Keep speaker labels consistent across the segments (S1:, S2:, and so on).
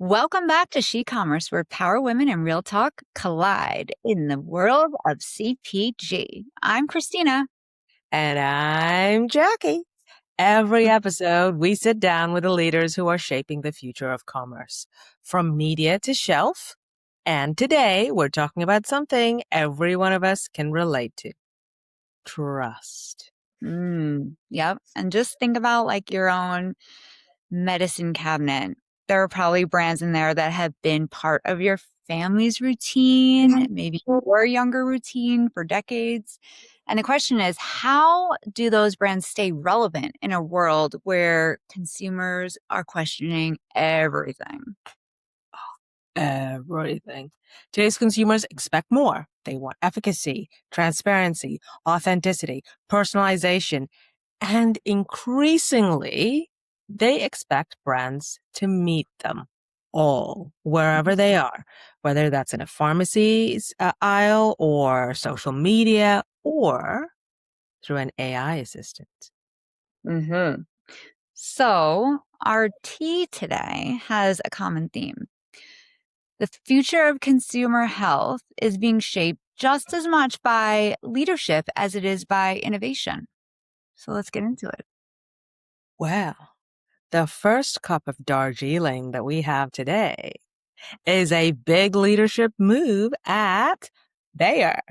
S1: Welcome back to SheCOMMERCE, where power women and real talk collide in the world of CPG. I'm Christina.
S2: And I'm Jackie. Every episode, we sit down with the leaders who are shaping the future of commerce, from media to shelf. And today, we're talking about something every one of us can relate to: trust.
S1: Yep. And just think about like your own medicine cabinet. There are probably brands in there that have been part of your family's routine, maybe your younger routine for decades. And the question is, how do those brands stay relevant in a world where consumers are questioning everything?
S2: Everything. Today's consumers expect more. They want efficacy, transparency, authenticity, personalization, and increasingly, they expect brands to meet them all, wherever they are, whether that's in a pharmacy's aisle or social media or through an AI assistant.
S1: Mm-hmm. So, our tea today has a common theme. The future of consumer health is being shaped just as much by leadership as it is by innovation. So, let's get into it.
S2: Well, the first cup of Darjeeling that we have today is a big leadership move at Bayer.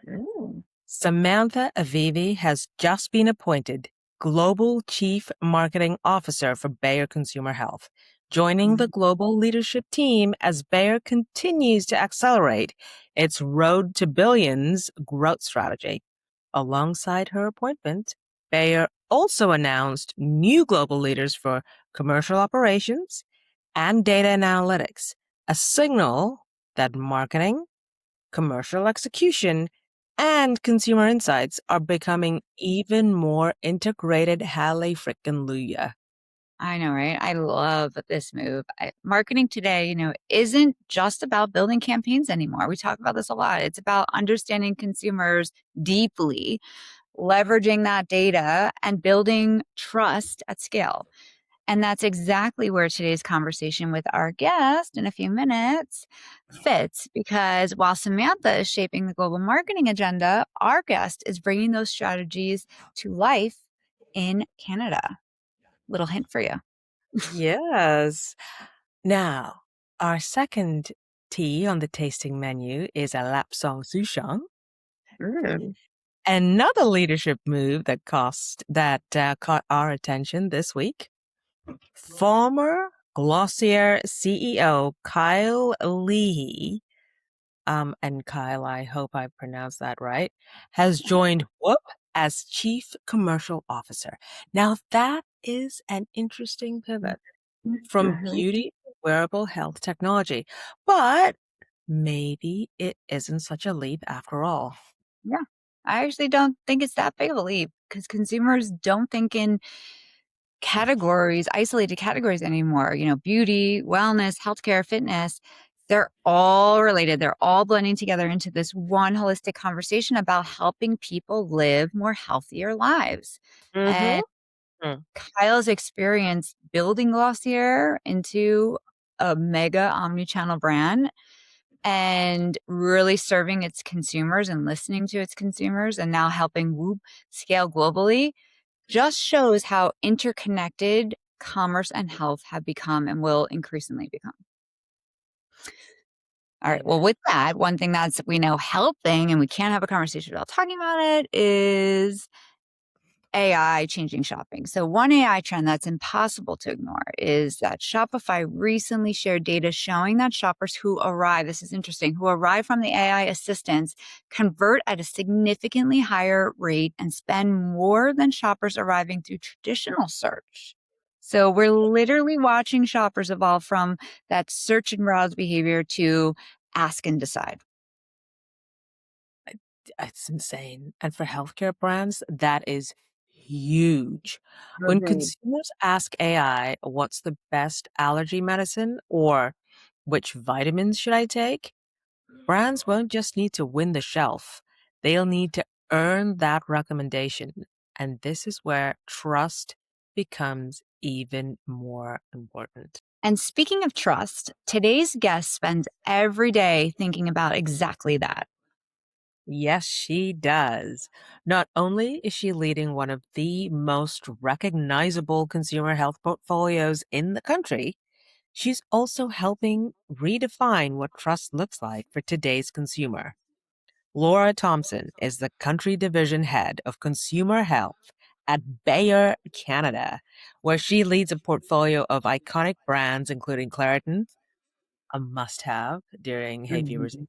S1: Ooh.
S2: Samantha Avivi has just been appointed Global Chief Marketing Officer for Bayer Consumer Health, joining the global leadership team as Bayer continues to accelerate its Road to Billions growth strategy. Alongside her appointment, Bayer also announced new global leaders for commercial operations and data and analytics, a signal that marketing, commercial execution, and consumer insights are becoming even more integrated. Hallelujah.
S1: I know, right? I love this move. Marketing today, isn't just about building campaigns anymore. We talk about this a lot. It's about understanding consumers deeply, leveraging that data, and building trust at scale. And that's exactly where today's conversation with our guest in a few minutes fits, because while Samantha is shaping the global marketing agenda, our guest is bringing those strategies to life in Canada. Little hint for you.
S2: Yes. Now, our second tea on the tasting menu is a Lapsang Souchong,
S1: Ooh.
S2: another leadership move that caught our attention this week. Former Glossier CEO Kyle Leahy, and Kyle, I hope I pronounced that right, has joined Whoop as Chief Commercial Officer. Now, that is an interesting pivot from
S1: Mhm.
S2: beauty to wearable health technology, but maybe it isn't such a leap after all.
S1: Yeah. I actually don't think it's that big of a leap because consumers don't think in categories, isolated categories anymore. Beauty, wellness, healthcare, fitness, they're all related. They're all blending together into this one holistic conversation about helping people live more healthier lives.
S2: Mm-hmm.
S1: And Kyle's experience building Glossier into a mega omni-channel brand and really serving its consumers and listening to its consumers and now helping Whoop scale globally just shows how interconnected commerce and health have become and will increasingly become. All right. Well,
S2: Amen.
S1: with that, one thing that's we know helping, and we can't have a conversation without talking about it, is AI changing shopping. So, one AI trend that's impossible to ignore is that Shopify recently shared data showing that shoppers who arrive, this is interesting, who arrive from the AI assistants convert at a significantly higher rate and spend more than shoppers arriving through traditional search. So, we're literally watching shoppers evolve from that search and browse behavior to ask and decide.
S2: It's insane. And for healthcare brands, that is huge. When
S1: Agreed.
S2: consumers ask AI, what's the best allergy medicine or which vitamins should I take? Brands won't just need to win the shelf. They'll need to earn that recommendation. And this is where trust becomes even more important.
S1: And speaking of trust, today's guest spends every day thinking about exactly that.
S2: Yes, she does. Not only is she leading one of the most recognizable consumer health portfolios in the country, she's also helping redefine what trust looks like for today's consumer. Laura Thompson is the country division head of consumer health at Bayer Canada, where she leads a portfolio of iconic brands, including Claritin, a must have during hay fever,
S1: Mhm.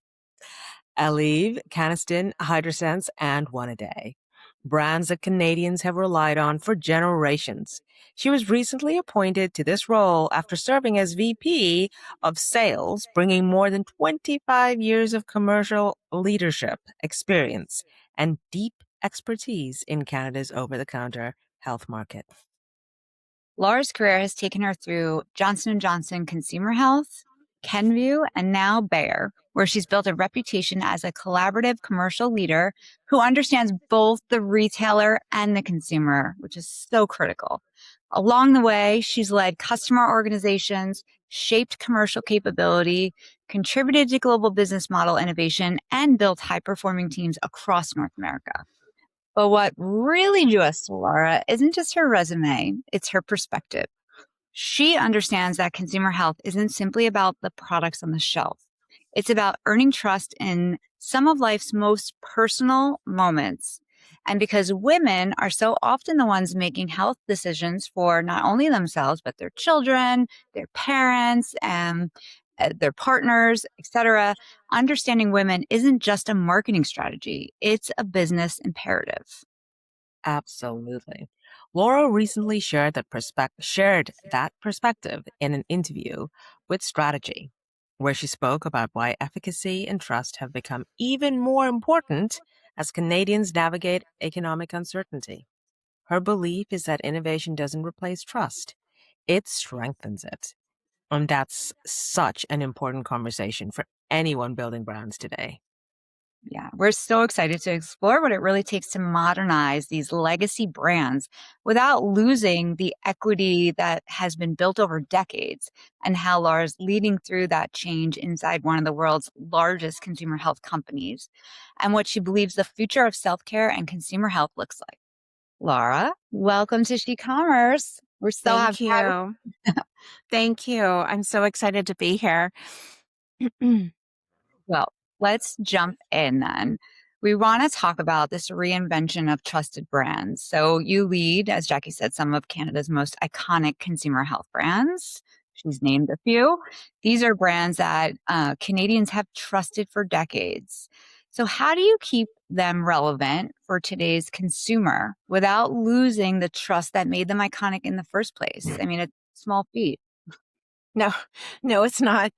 S2: Aleve, Canesten, Hydrosense, and One A Day. Brands that Canadians have relied on for generations. She was recently appointed to this role after serving as VP of Sales, bringing more than 25 years of commercial leadership experience and deep expertise in Canada's over the counter health market.
S1: Laura's career has taken her through Johnson& Johnson Consumer Health, Kenvue, and now Bayer, where she's built a reputation as a collaborative commercial leader who understands both the retailer and the consumer, which is so critical. Along the way, she's led customer organizations, shaped commercial capability, contributed to global business model innovation, and built high-performing teams across North America. But what really drew us to Laura isn't just her resume, it's her perspective. She understands that consumer health isn't simply about the products on the shelf. It's about earning trust in some of life's most personal moments. And because women are so often the ones making health decisions for not only themselves, but their children, their parents, and their partners, etc., understanding women isn't just a marketing strategy, it's a business imperative.
S2: Absolutely. Laura recently shared that perspective in an interview with Strategy, where she spoke about why efficacy and trust have become even more important as Canadians navigate economic uncertainty. Her belief is that innovation doesn't replace trust, it strengthens it. And that's such an important conversation for anyone building brands today.
S1: Yeah, we're so excited to explore what it really takes to modernize these legacy brands without losing the equity that has been built over decades, and how Laura's leading through that change inside one of the world's largest consumer health companies, and what she believes the future of self care and consumer health looks like. Laura, welcome to SheCommerce. We're so happy
S3: Thank
S1: to have
S3: you. Thank you. I'm so excited to be here.
S1: Well, let's jump in then. We want to talk about this reinvention of trusted brands. So, you lead, as Jackie said, some of Canada's most iconic consumer health brands. She's named a few. These are brands that Canadians have trusted for decades. So, how do you keep them relevant for today's consumer without losing the trust that made them iconic in the first place? I mean, it's a small feat.
S3: No, no, it's not.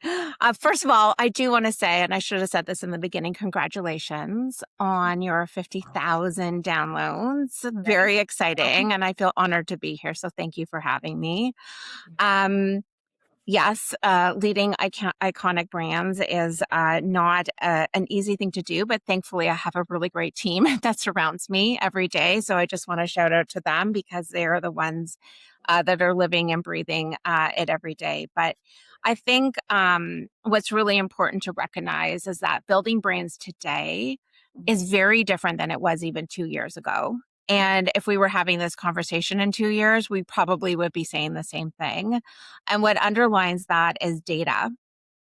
S3: First of all, I do want to say, and I should have said this in the beginning, congratulations on your 50,000 downloads. Very exciting. And I feel honored to be here. So thank you for having me. Um, Yes, leading iconic brands is not an easy thing to do, but thankfully I have a really great team that surrounds me every day. So I just want to shout out to them because they are the ones that are living and breathing it every day. But I think what's really important to recognize is that building brands today is very different than it was even 2 years ago. And if we were having this conversation in 2 years, we probably would be saying the same thing. And what underlines that is data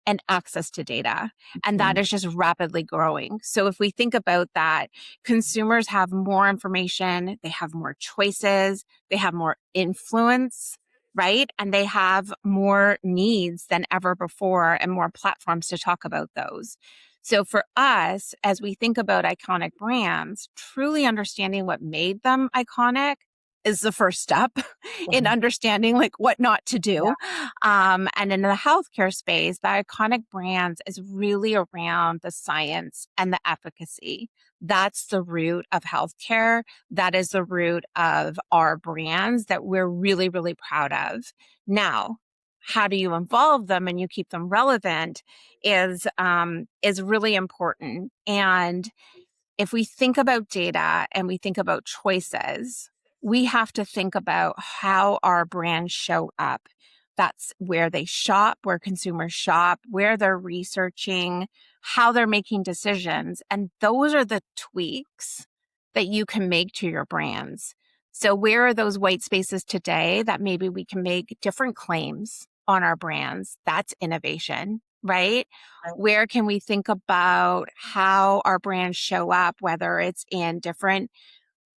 S3: and access to data. And that
S1: Mhm.
S3: is just rapidly growing. So if we think about that, consumers have more information, they have more choices, they have more influence, right? And they have more needs than ever before and more platforms to talk about those. So for us, as we think about iconic brands, truly understanding what made them iconic is the first step in understanding like what not to do. And in the healthcare space, the iconic brands is really around the science and the efficacy. That's the root of healthcare. That is the root of our brands that we're really, really proud of. Now, how do you involve them and you keep them relevant is really important. And if we think about data and we think about choices, we have to think about how our brands show up. That's where they shop, where consumers shop, where they're researching, how they're making decisions. And those are the tweaks that you can make to your brands. So where are those white spaces today that maybe we can make different claims on our brands? That's innovation, right? Where can we think about how our brands show up, whether it's in different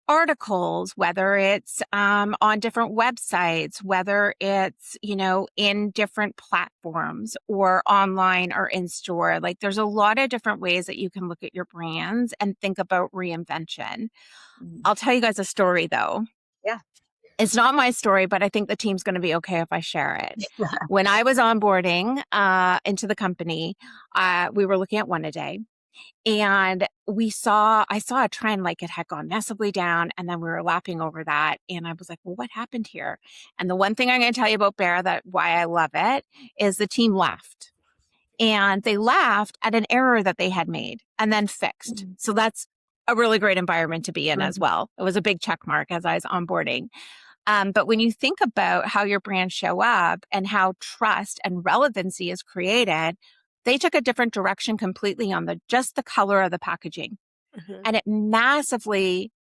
S3: articles, whether it's on different websites, whether it's, in different platforms or online or in store. Like there's a lot of different ways that you can look at your brands and think about reinvention. I'll tell you guys a story though.
S1: Yeah.
S3: It's not my story, but I think the team's going to be okay if I share it. When I was onboarding into the company, we were looking at one a day. And I saw a trend like it had gone massively down, and then we were lapping over that. And I was like, well, what happened here? And the one thing I'm going to tell you about Bear, that why I love it, is the team laughed. And they laughed at an error that they had made and then fixed. Mm-hmm. So that's a really great environment to be in as well. It was a big check mark as I was onboarding. But when you think about how your brands show up and how trust and relevancy is created, they took a different direction completely on just the color of the packaging. Mm-hmm. And it massively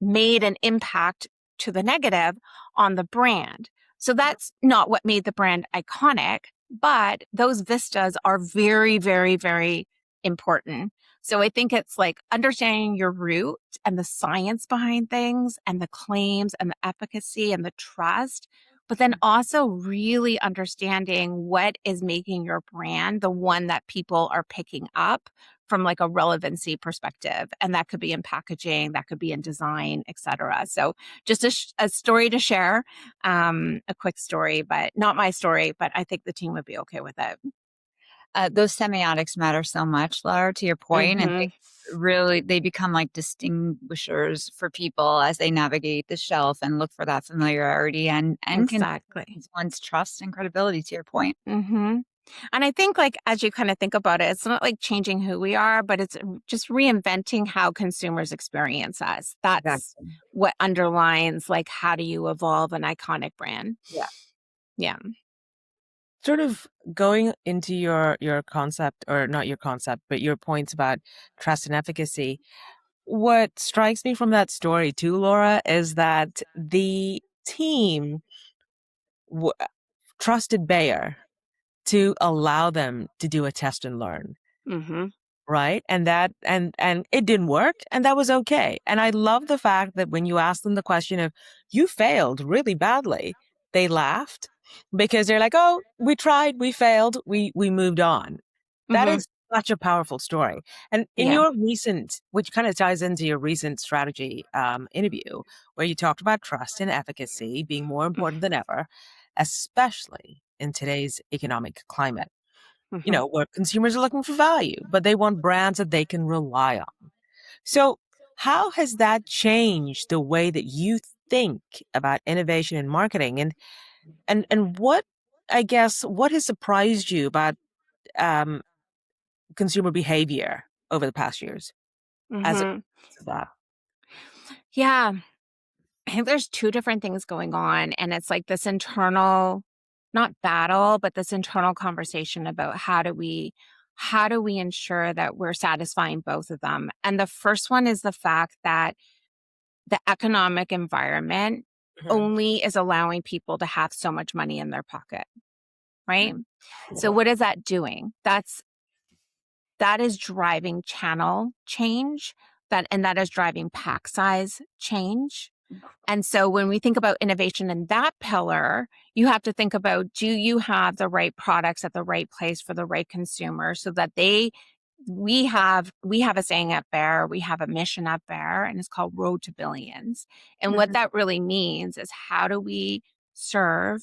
S3: made an impact to the negative on the brand. So that's not what made the brand iconic, but those vistas are very, very, very important. So I think it's like understanding your root and the science behind things and the claims and the efficacy and the trust, but then also really understanding what is making your brand the one that people are picking up from like a relevancy perspective. And that could be in packaging, that could be in design, et cetera. So just a story to share, a quick story, but not my story, but I think the team would be okay with it.
S1: Those semiotics matter so much, Laura, to your point,
S3: Mm-hmm.
S1: and they become like distinguishers for people as they navigate the shelf and look for that familiarity and
S3: Exactly.
S1: one's trust and credibility, to your point.
S3: Mm-hmm. And I think like, as you kind of think about it, it's not like changing who we are, but it's just reinventing how consumers experience us. That's exactly what underlines like, how do you evolve an iconic brand?
S1: Yeah.
S3: Yeah.
S2: Sort of going into your concept, or not your concept, but your points about trust and efficacy. What strikes me from that story too, Laura, is that the team trusted Bayer to allow them to do a test and learn.
S3: Mm-hmm.
S2: Right. And it didn't work, and that was okay. And I love the fact that when you ask them the question of, you failed really badly, they laughed, because they're like, oh, we tried, we failed, we moved on. That is such a powerful story. And in your recent, which kind of ties into your recent strategy interview, where you talked about trust and efficacy being more important than ever, especially in today's economic climate. Where consumers are looking for value, but they want brands that they can rely on. So how has that changed the way that you think about innovation and marketing? And what, I guess, what has surprised you about consumer behavior over the past years as a result of that?
S3: Yeah. I think there's two different things going on. And it's like this internal, not battle, but this internal conversation about how do we ensure that we're satisfying both of them. And the first one is the fact that the economic environment only is allowing people to have so much money in their pocket, right? So what is that doing? That is driving channel change, that is driving pack size change. And so when we think about innovation in that pillar, you have to think about, do you have the right products at the right place for the right consumer, so that we have a saying at Bear, we have a mission at Bear, and it's called Road to Billions. And what that really means is, how do we serve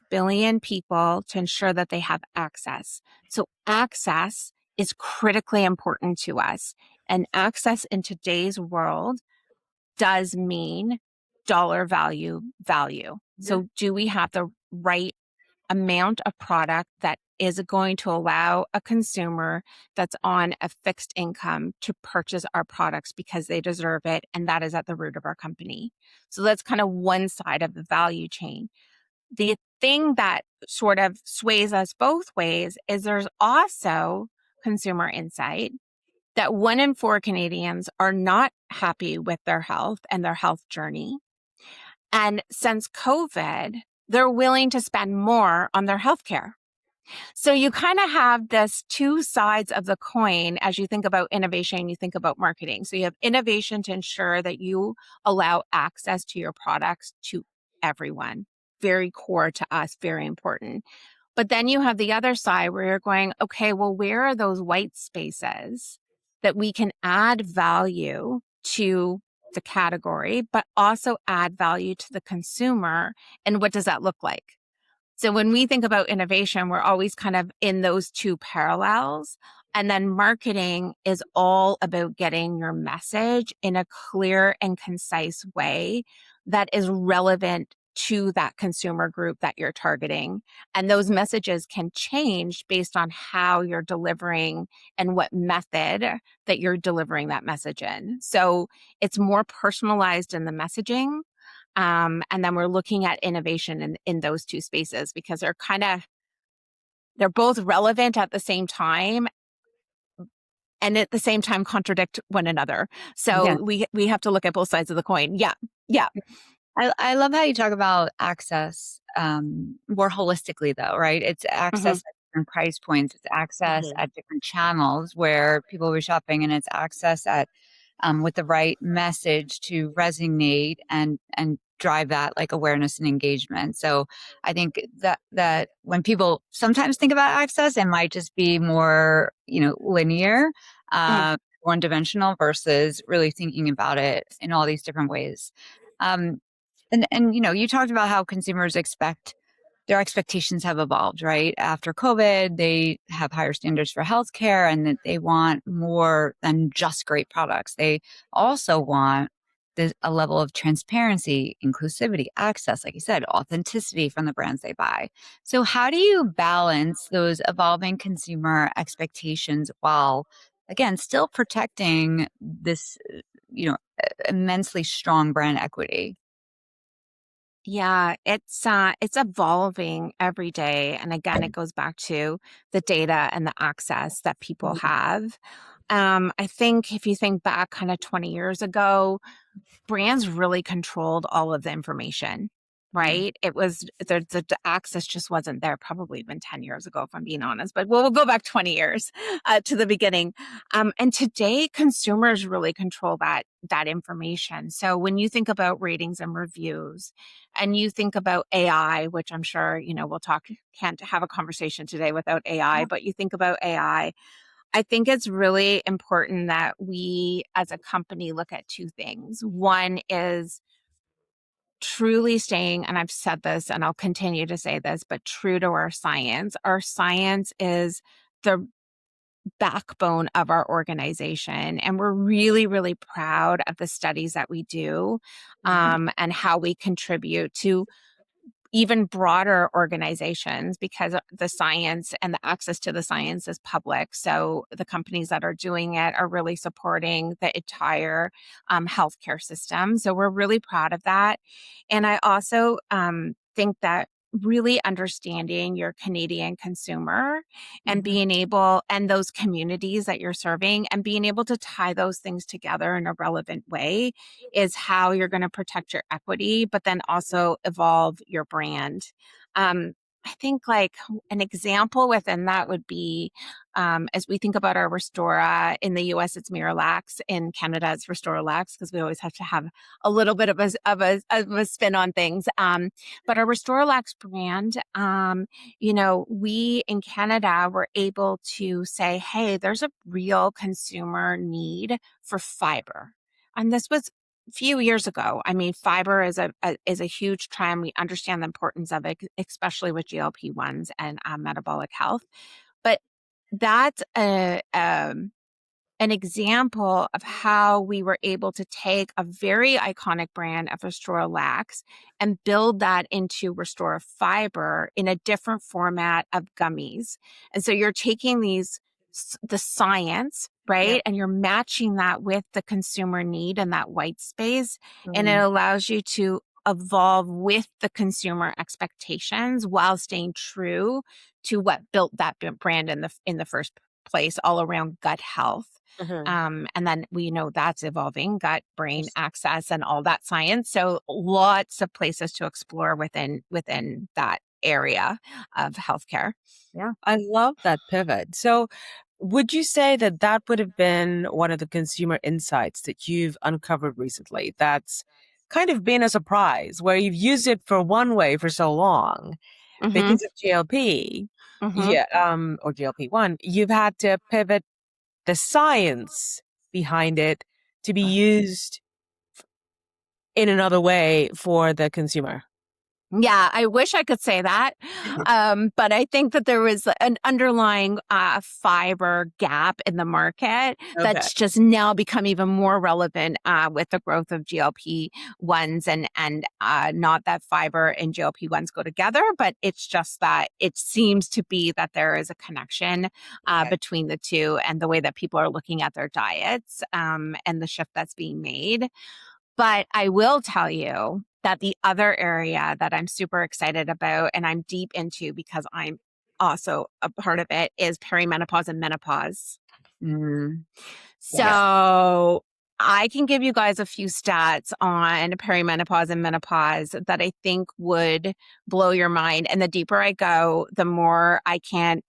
S3: billion people to ensure that they have access? So access is critically important to us. And access in today's world does mean dollar value. So do we have the right amount of product that is going to allow a consumer that's on a fixed income to purchase our products because they deserve it? And that is at the root of our company. So that's kind of one side of the value chain. The thing that sort of sways us both ways is there's also consumer insight that 1 in 4 Canadians are not happy with their health and their health journey. And since COVID, they're willing to spend more on their healthcare. So you kind of have this two sides of the coin as you think about innovation, you think about marketing. So you have innovation to ensure that you allow access to your products to everyone. Very core to us, very important. But then you have the other side where you're going, okay, well, where are those white spaces that we can add value to the category, but also add value to the consumer? And what does that look like? So when we think about innovation, we're always kind of in those two parallels. And then marketing is all about getting your message in a clear and concise way that is relevant to that consumer group that you're targeting. And those messages can change based on how you're delivering and what method that you're delivering that message in. So it's more personalized in the messaging. And then we're looking at innovation in those two spaces because they're both relevant at the same time and at the same time contradict one another.
S1: Yeah.
S3: So we have to look at both sides of the coin. Yeah. Yeah.
S1: I love how you talk about access more holistically, though, right? It's access
S3: Mm-hmm.
S1: at different price points, it's access
S3: Mm-hmm.
S1: at different channels where people will be shopping, and it's access at with the right message to resonate and drive that like awareness and engagement. So I think that when people sometimes think about access, it might just be more linear,
S3: Mm.
S1: one dimensional versus really thinking about it in all these different ways. Um, and you talked about how consumers expect their expectations have evolved, right? After COVID, they have higher standards for healthcare and that they want more than just great products. They also want a level of transparency, inclusivity, access, like you said, authenticity from the brands they buy. So how do you balance those evolving consumer expectations while, again, still protecting this, immensely strong brand equity?
S3: Yeah, it's evolving every day. And again, it goes back to the data and the access that people have. I think if you think back kind of 20 years ago, brands really controlled all of the information,
S1: Mm-hmm.
S3: right? It was the access just wasn't there, probably even 10 years ago, if I'm being honest, but we'll go back 20 years to the beginning. And today consumers really control that information. So when you think about ratings and reviews and you think about AI, which I'm sure, can't have a conversation today without AI, but you think about AI, I think it's really important that we as a company look at two things. One is truly staying, and I've said this and I'll continue to say this, but true to our science. Our science is the backbone of our organization. And we're really, really proud of the studies that we do and how we contribute to even broader organizations because the science and the access to the science is public. So the companies that are doing it are really supporting the entire healthcare system. So we're really proud of that. And I also think that really understanding your Canadian consumer and
S1: Mm-hmm.
S3: being able, and those communities that you're serving, and being able to tie those things together in a relevant way is how you're going to protect your equity, but then also evolve your brand. Um, I think like an example within that would be as we think about our Restora in the US, it's Miralax. In Canada, it's Restoralax because we always have to have a little bit of a spin on things. But our Restoralax brand, we in Canada were able to say, hey, there's a real consumer need for fiber. And this was few years ago. I mean, fiber is a huge trend. We understand the importance of it, especially with GLP-1s and metabolic health. But that's an example of how we were able to take a very iconic brand of Restore Lax and build that into Restore Fiber in a different format of gummies. And so you're taking the science,
S1: Yep.
S3: right? And you're matching that with the consumer need and that white space. And it
S1: Totally.
S3: allows you to evolve with the consumer expectations while staying true to what built that brand in the first place, all around gut health. And then we know that's evolving, gut brain access and all that science. So lots of places to explore within that area of healthcare.
S1: Yeah.
S2: I love that pivot. So would you say that that would have been one of the consumer insights that you've uncovered recently that's kind of been a surprise, where you've used it for one way for so long because of GLP, or GLP-1, you've had to pivot the science behind it to be used in another way for the consumer?
S3: Yeah, I wish I could say that. But I think that there was an underlying fiber gap in the market that's just now become even more relevant with the growth of GLP-1s, and not that fiber and GLP-1s go together, but it's just that it seems to be that there is a connection between the two and the way that people are looking at their diets and the shift that's being made. But I will tell you that the other area that I'm super excited about and I'm deep into because I'm also a part of it is perimenopause and menopause. So I can give you guys a few stats on perimenopause and menopause that I think would blow your mind. And the deeper I go, the more I can't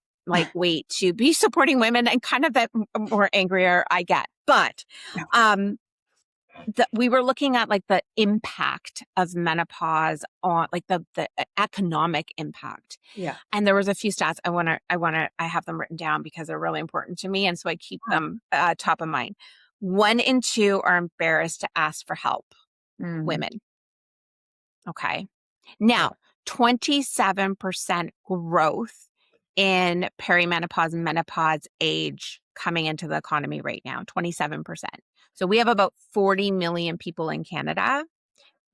S3: wait to be supporting women, and kind of the more angrier I get. But we were looking at the impact of menopause on the economic impact.
S2: Yeah.
S3: And there was a few stats I have them written down because they're really important to me. And so I keep them top of mind. 1 in 2 are embarrassed to ask for help. Women. Okay. Now, 27% growth in perimenopause and menopause age coming into the economy right now, 27%. So we have about 40 million people in Canada.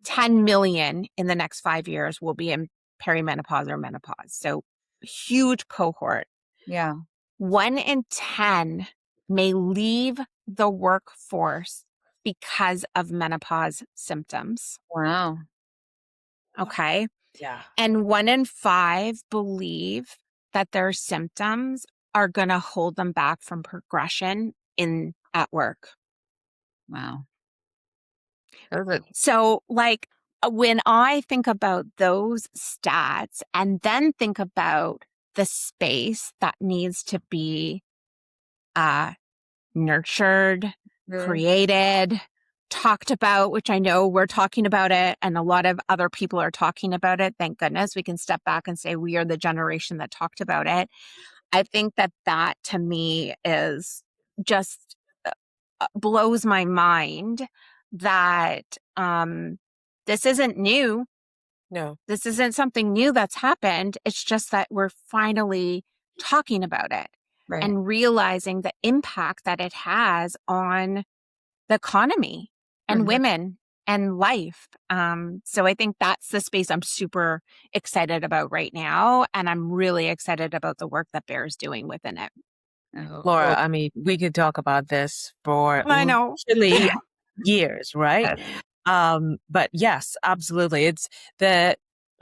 S3: 10 million in the next 5 years will be in perimenopause or menopause. So huge cohort.
S1: Yeah.
S3: 1 in 10 may leave the workforce because of menopause symptoms.
S1: Wow.
S3: Okay.
S2: Yeah.
S3: And 1 in 5 believe that their symptoms are going to hold them back from progression at work.
S1: Wow.
S3: So when I think about those stats and then think about the space that needs to be nurtured, created, talked about, which I know we're talking about it and a lot of other people are talking about it. Thank goodness we can step back and say we are the generation that talked about it. I think that to me is just blows my mind that this isn't new.
S2: No.
S3: This isn't something new that's happened. It's just that we're finally talking about it and realizing the impact that it has on the economy and women and life. So I think that's the space I'm super excited about right now. And I'm really excited about the work that Bear's doing within it.
S2: Laura, I mean, we could talk about this for
S3: I know.
S2: literally years, right? But yes, absolutely. It's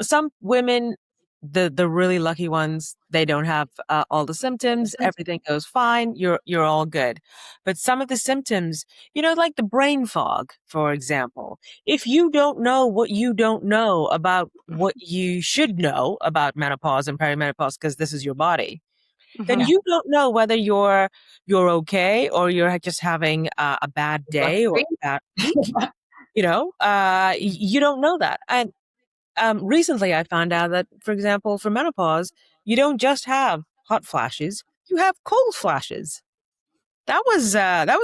S2: some women, the really lucky ones, they don't have all the symptoms. Everything goes fine. You're all good. But some of the symptoms, like the brain fog, for example, if you don't know what you don't know about what you should know about menopause and perimenopause, because this is your body, then you don't know whether you're okay or you're just having a bad day or a bad week. You don't know that. And recently I found out that, for example, for menopause, you don't just have hot flashes, you have cold flashes. That was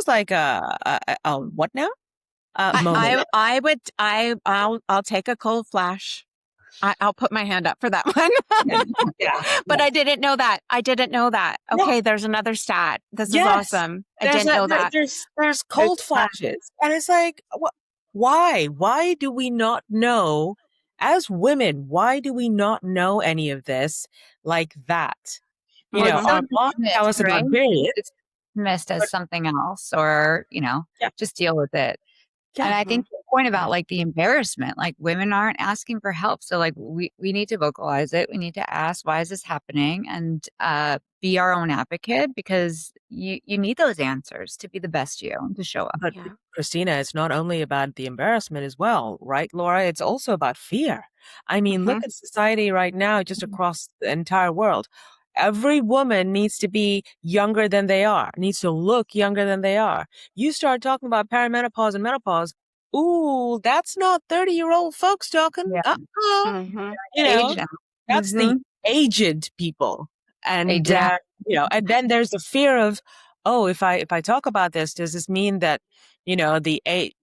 S2: like a what now? Moment.
S3: I'll take a cold flash. I'll put my hand up for that one. But I didn't know that. Okay, there's another stat. This is awesome. I didn't know that.
S2: There's cold flashes. And it's like, why? Why do we not know, as women, why do we not know any of this like that? Our mom tell us about periods.
S1: It's missed as something else or, just deal with it. And
S2: Yeah.
S1: I think the point about like the embarrassment, like women aren't asking for help. So like we need to vocalize it. We need to ask, why is this happening? And be our own advocate, because you need those answers to be the best you and to show up.
S2: But
S3: Yeah.
S2: Christina, it's not only about the embarrassment as well, right, Laura? It's also about fear. I mean,
S3: Mm-hmm.
S2: look at society right now, just across the entire world. Every woman needs to be younger than they are, needs to look younger than they are. You start talking about perimenopause and menopause. Ooh, that's not 30-year-old folks talking.
S1: Yeah.
S3: Mm-hmm.
S2: You
S1: Age
S2: know,
S1: now.
S2: that's the
S1: Mm-hmm.
S2: aged people. And
S1: Aging out.
S2: and then there's the fear of, oh, if I talk about this, does this mean that, the age,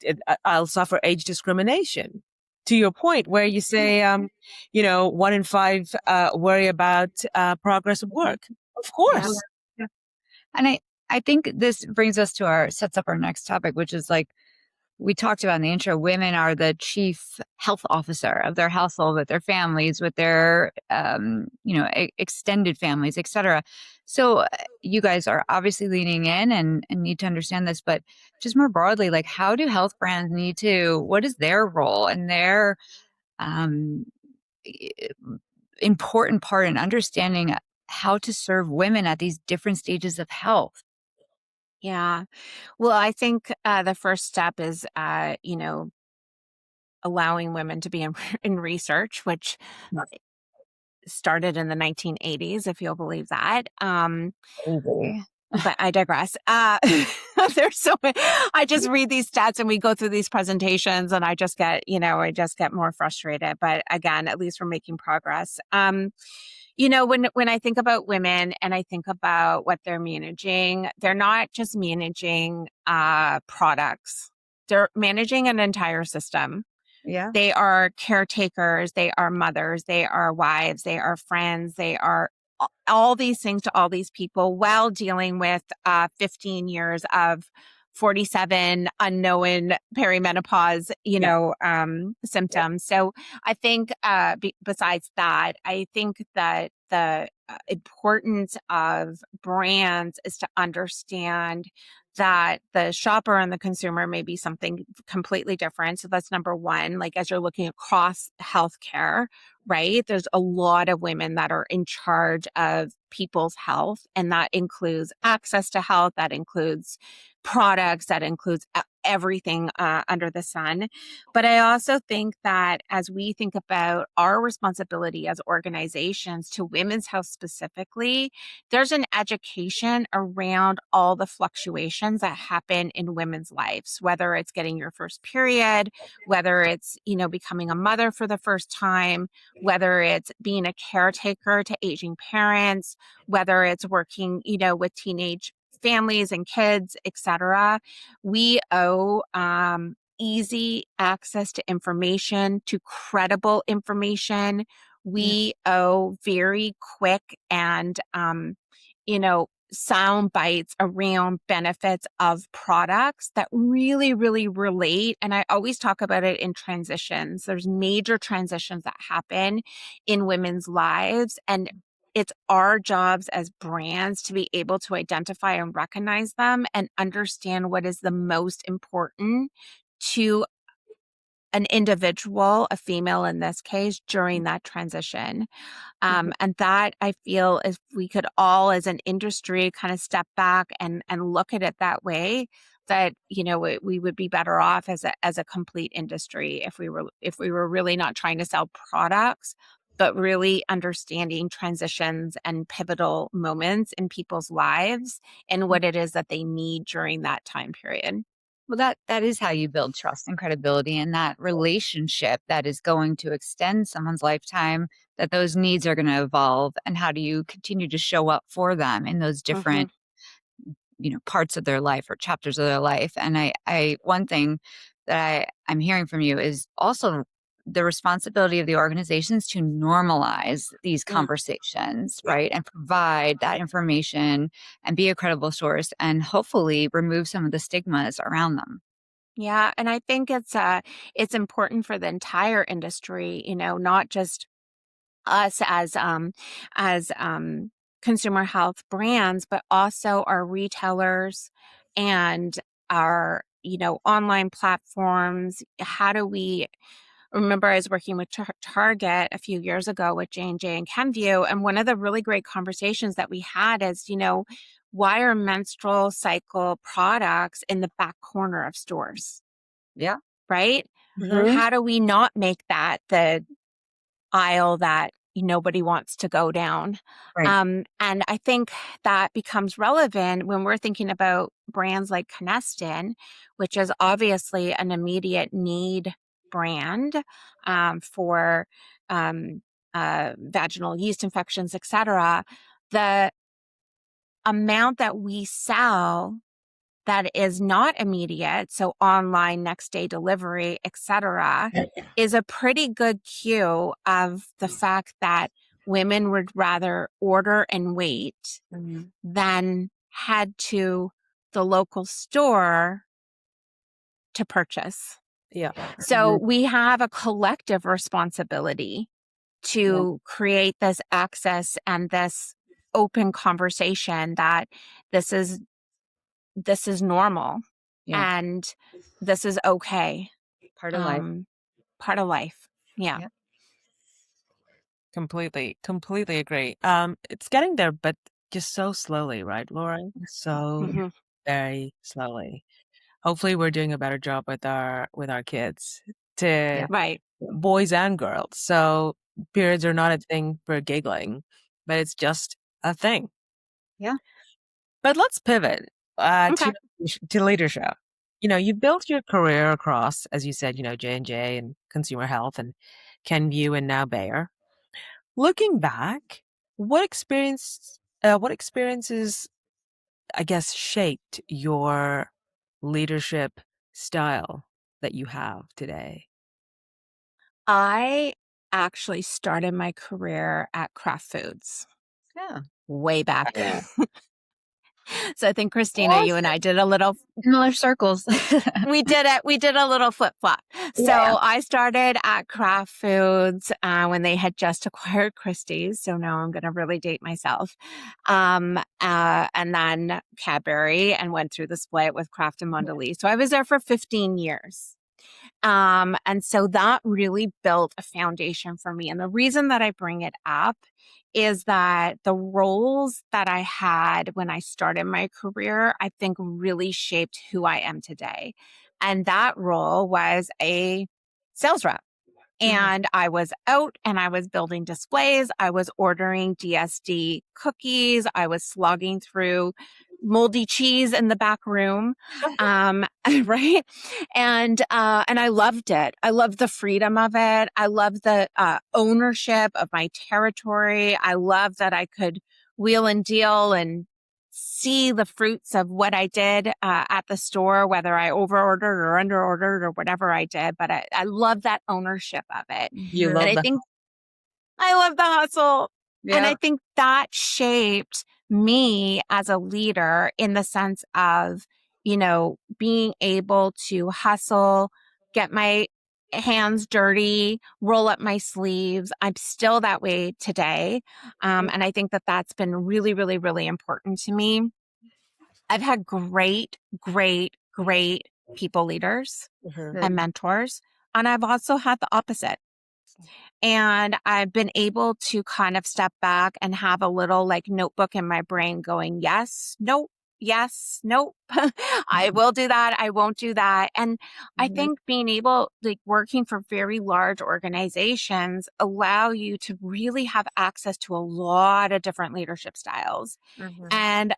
S2: I'll suffer age discrimination? To your point, where you say, 1 in 5 worry about progress of work. Of
S3: Yeah.
S2: course.
S1: Yeah. And I think this brings us to sets up our next topic, which is like we talked about in the intro, women are the chief health officer of their household, with their families, with their, extended families, et cetera. So you guys are obviously leaning in and need to understand this, but just more broadly, like how do health brands what is their role and their um, i- important part in understanding how to serve women at these different stages of health?
S3: Yeah. Well, I think the first step is, allowing women to be in, in research, which started in the 1980s, if you'll believe that.
S1: Crazy.
S3: But I digress. There's so many. I just read these stats and we go through these presentations, and I just get more frustrated. But again, at least we're making progress. When I think about women and I think about what they're managing, they're not just managing products. They're managing an entire system.
S1: Yeah.
S3: They are caretakers, they are mothers, they are wives, they are friends, they are all these things to all these people while dealing with 15 years of 47 unknown perimenopause, symptoms. So I think besides that, I think that the importance of brands is to understand that the shopper and the consumer may be something completely different. So that's number one. Like as you're looking across healthcare, right? There's a lot of women that are in charge of people's health, and that includes access to health, that includes products, that includes everything under the sun. But I also think that as we think about our responsibility as organizations to women's health specifically, there's an education around all the fluctuations that happen in women's lives, whether it's getting your first period, whether it's, becoming a mother for the first time, whether it's being a caretaker to aging parents, whether it's working, with teenage families and kids, etc. We owe easy access to information, to credible information.
S1: Yeah.
S3: We owe very quick and sound bites around benefits of products that really, really relate. And I always talk about it in transitions. There's major transitions that happen in women's lives. And it's our jobs as brands to be able to identify and recognize them and understand what is the most important to an individual, a female in this case, during that transition. And that I feel if we could all as an industry kind of step back and look at it that way, that, we would be better off as a complete industry if we were really not trying to sell products, but really understanding transitions and pivotal moments in people's lives and what it is that they need during that time period.
S1: Well, that is how you build trust and credibility, and that relationship that is going to extend someone's lifetime, that those needs are going to evolve. And how do you continue to show up for them in those
S3: Mm-hmm.
S1: different, parts of their life or chapters of their life? And I one thing that I'm hearing from you is also the responsibility of the organizations to normalize these conversations, right? And provide that information and be a credible source and hopefully remove some of the stigmas around them.
S3: Yeah, and I think it's important for the entire industry, not just us as consumer health brands, but also our retailers and our online platforms. How do we remember I was working with Target a few years ago with J&J and Kenvue, and one of the really great conversations that we had is, why are menstrual cycle products in the back corner of stores?
S1: Yeah.
S3: Right?
S2: Mhm.
S3: How do we not make that the aisle that nobody wants to go down?
S1: Right.
S3: And I think that becomes relevant when we're thinking about brands like Canestin, which is obviously an immediate need brand for vaginal yeast infections, etc. The amount that we sell that is not immediate, so online, next day delivery, etc., is a pretty good cue of the fact that women would rather order and wait than head to the local store to purchase.
S2: Yeah.
S3: So we have a collective responsibility to create this access and this open conversation that this is normal.
S1: Yeah.
S3: And this is okay.
S1: Part of life.
S3: Part of life. Yeah.
S1: Yeah.
S2: Completely agree. It's getting there, but just so slowly, right, Laura? So
S3: Mhm.
S2: very slowly. Hopefully, we're doing a better job with our kids, to
S3: Right.
S2: boys and girls. So periods are not a thing for giggling, but it's just a thing.
S1: Yeah.
S2: But let's pivot
S3: Okay.
S2: to leadership. You built your career across, as you said, J&J and consumer health and Kenvue and now Bayer. Looking back, what experiences, I guess, shaped your leadership style that you have today?
S3: I actually started my career at Kraft Foods
S1: Yeah.
S3: way back.
S2: Yeah.
S3: So I think, Christina, you and
S1: Awesome.
S3: I did a little
S1: Similar circles.
S3: we did it. We did a little flip flop. So
S1: Yeah.
S3: I started at Kraft Foods when they had just acquired Christie's. So now I'm going to really date myself. And then Cadbury, and went through the split with Kraft and Mondelez. So I was there for 15 years. And so that really built a foundation for me. And the reason that I bring it up is that the roles that I had when I started my career, I think really shaped who I am today. And that role was a sales rep. And I was out and I was building displays. I was ordering DSD cookies. I was slogging through moldy cheese in the back room. Right. And I loved it. I loved the freedom of it. I loved the ownership of my territory. I loved that I could wheel and deal and see the fruits of what I did at the store, whether I overordered or underordered or whatever I did. But I love that ownership of it.
S2: You
S3: And
S2: love
S3: I
S2: that.
S3: think I love the hustle. And I
S1: Yeah.
S3: think that shaped me as a leader in the sense of, being able to hustle, get my hands dirty, roll up my sleeves. I'm still that way today. And I think that that's been really, really, really important to me. I've had great, great, great people leaders and
S1: Good.
S3: mentors. And I've also had the opposite. And I've been able to kind of step back and have a little notebook in my brain going, yes, nope, yes, nope. I will do that. I won't do that. And I think being able, working for very large organizations, allow you to really have access to a lot of different leadership styles. And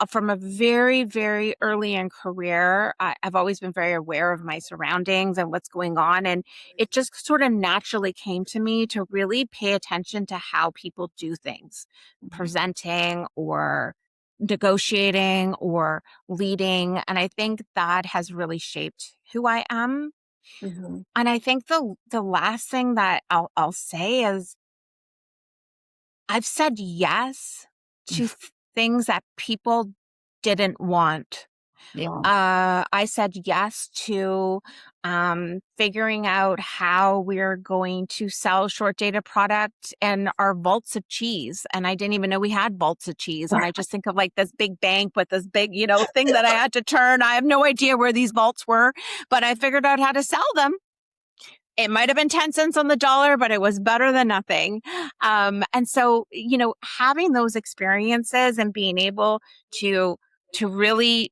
S3: from a very, very early in career, I've always been very aware of my surroundings and what's going on. And it just sort of naturally came to me to really pay attention to how people do things, presenting or negotiating or leading. And I think that has really shaped who I am. And I think the last thing that I'll say is I've said yes to things that people didn't want
S1: Yeah.
S3: I said yes to figuring out how we're going to sell short data product and our vaults of cheese. And I didn't even know we had vaults of cheese. And I just think of like this big bank with this big, thing that I had to turn. I have no idea where these vaults were, but I figured out how to sell them. It might have been 10 cents on the dollar, but it was better than nothing. And so, having those experiences and being able to really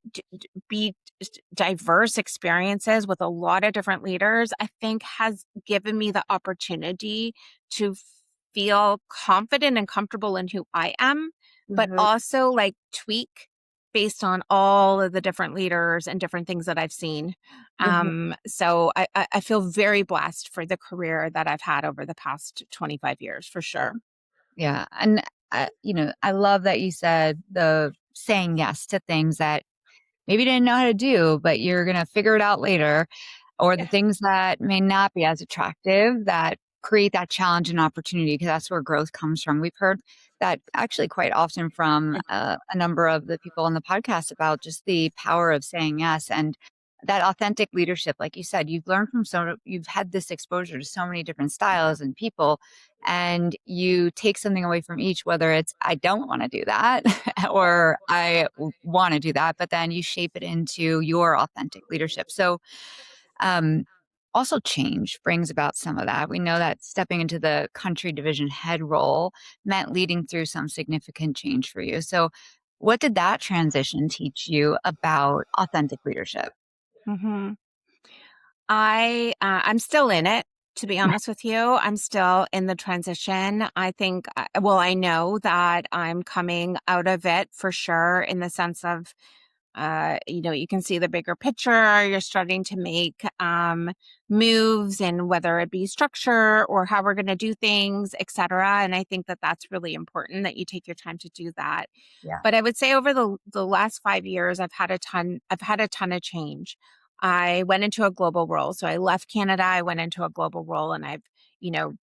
S3: be diverse experiences with a lot of different leaders, I think has given me the opportunity to feel confident and comfortable in who I am, but also like tweak based on all of the different leaders and different things that I've seen. So I feel very blessed for the career that I've had over the past 25 years, for sure.
S1: Yeah. And, I love that you said the saying yes to things that maybe you didn't know how to do, but you're going to figure it out later, or the
S3: Yeah.
S1: things that may not be as attractive that create that challenge and opportunity, because that's where growth comes from. We've heard that actually quite often from a number of the people on the podcast about just the power of saying yes and that authentic leadership. Like you said, you've learned from you've had this exposure to so many different styles and people, and you take something away from each, whether it's, I don't want to do that or I want to do that, but then you shape it into your authentic leadership. So, um, also change brings about some of that. We know that stepping into the country division head role meant leading through some significant change for you. So, what did that transition teach you about authentic leadership?
S3: Mm-hmm. I'm still in it, to be honest with you. I'm still in the transition. I think, I know that I'm coming out of it for sure, in the sense of, you can see the bigger picture. You're starting to make moves, and whether it be structure or how we're going to do things, et cetera. And I think that that's really important, that you take your time to do that.
S1: Yeah.
S3: But I would say over the last 5 years, I've had a ton of change. I went into a global role. So I left Canada, I went into a global role, and you know,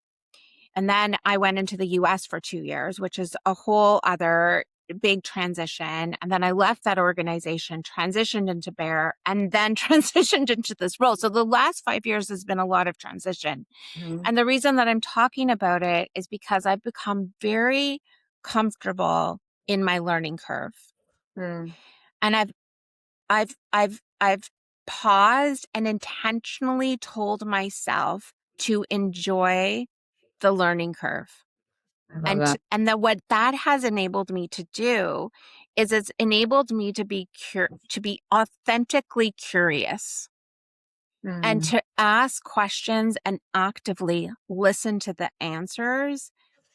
S3: and then I went into the US for 2 years, which is a whole other big transition. And then I left that organization, transitioned into Bear, and then transitioned into this role. So the last 5 years has been a lot of transition.
S1: Mhm.
S3: And the reason that I'm talking about it is because I've become very comfortable in my learning curve.
S1: Mm.
S3: And I've paused and intentionally told myself to enjoy the learning curve.
S1: I love that.
S3: And that what that has enabled me to do is it's enabled me to be authentically curious, and
S1: Mm.
S3: to ask questions and actively listen to the answers,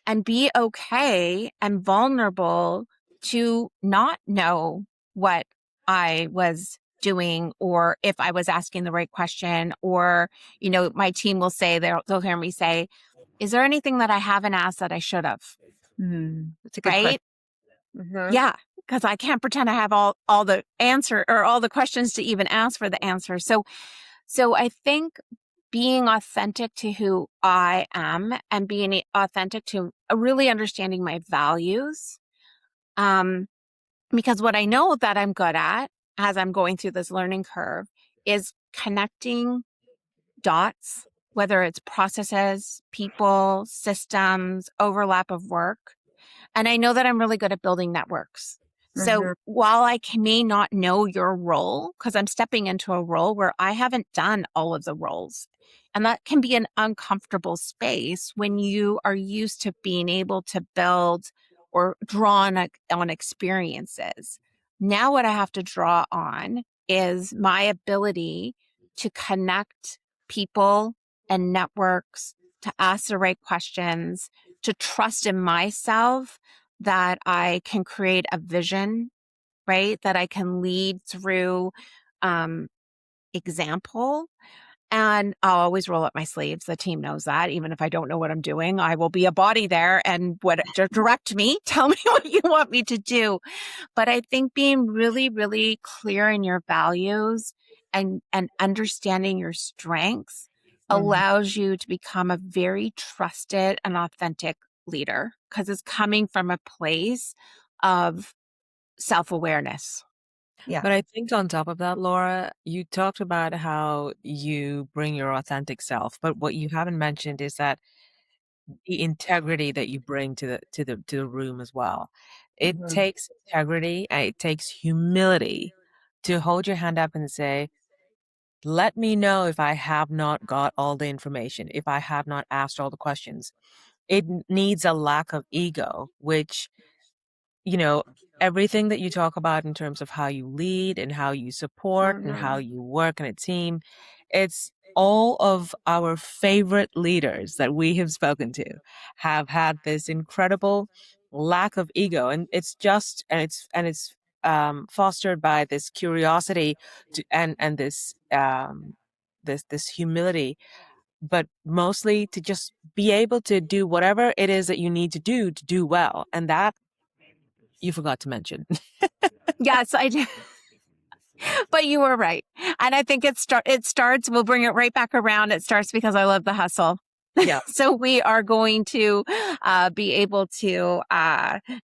S3: and be okay and vulnerable to not know what I was doing, or if I was asking the right question. Or, my team will say, they'll hear me say, is there anything that I haven't asked that I should have?
S1: That's a good question.
S3: Right? Yeah. Because I can't pretend I have all the answer or all the questions to even ask for the answer. So I think being authentic to who I am, and being authentic to really understanding my values. Because what I know that I'm good at, as I'm going through this learning curve, is connecting dots, whether it's processes, people, systems, overlap of work. And I know that I'm really good at building networks. So
S1: Mhm.
S3: while may not know your role, because I'm stepping into a role where I haven't done all of the roles, and that can be an uncomfortable space when you are used to being able to build or draw on experiences. Now, what I have to draw on is my ability to connect people and networks, to ask the right questions, to trust in myself that I can create a vision, right? That I can lead through example. And I'll always roll up my sleeves. The team knows that. Even if I don't know what I'm doing, I will be a body there and direct me, tell me what you want me to do. But I think being really, really clear in your values, and understanding your strengths,
S1: Mhm.
S3: allows you to become a very trusted and authentic leader, because it's coming from a place of self-awareness.
S1: Yeah.
S2: But I think on top of that, Laura, you talked about how you bring your authentic self, but what you haven't mentioned is that the integrity that you bring to the room as well. It
S1: Mhm.
S2: takes integrity and it takes humility to hold your hand up and say, let me know if I have not got all the information, if I have not asked all the questions. It needs a lack of ego, which, you know, everything that you talk about in terms of how you lead and how you support and how
S3: Mhm.
S2: you work in a team, it's all of our favorite leaders that we have spoken to have had this incredible lack of ego. And it's just, and it's fostered by this curiosity and this humility, but mostly to just be able to do whatever it is that you need to do well. And that you forgot to mention.
S3: Yes, I do. But you were right. And I think it starts, we'll bring it right back around. It starts because I love the hustle.
S2: Yeah.
S3: So we are going to be able to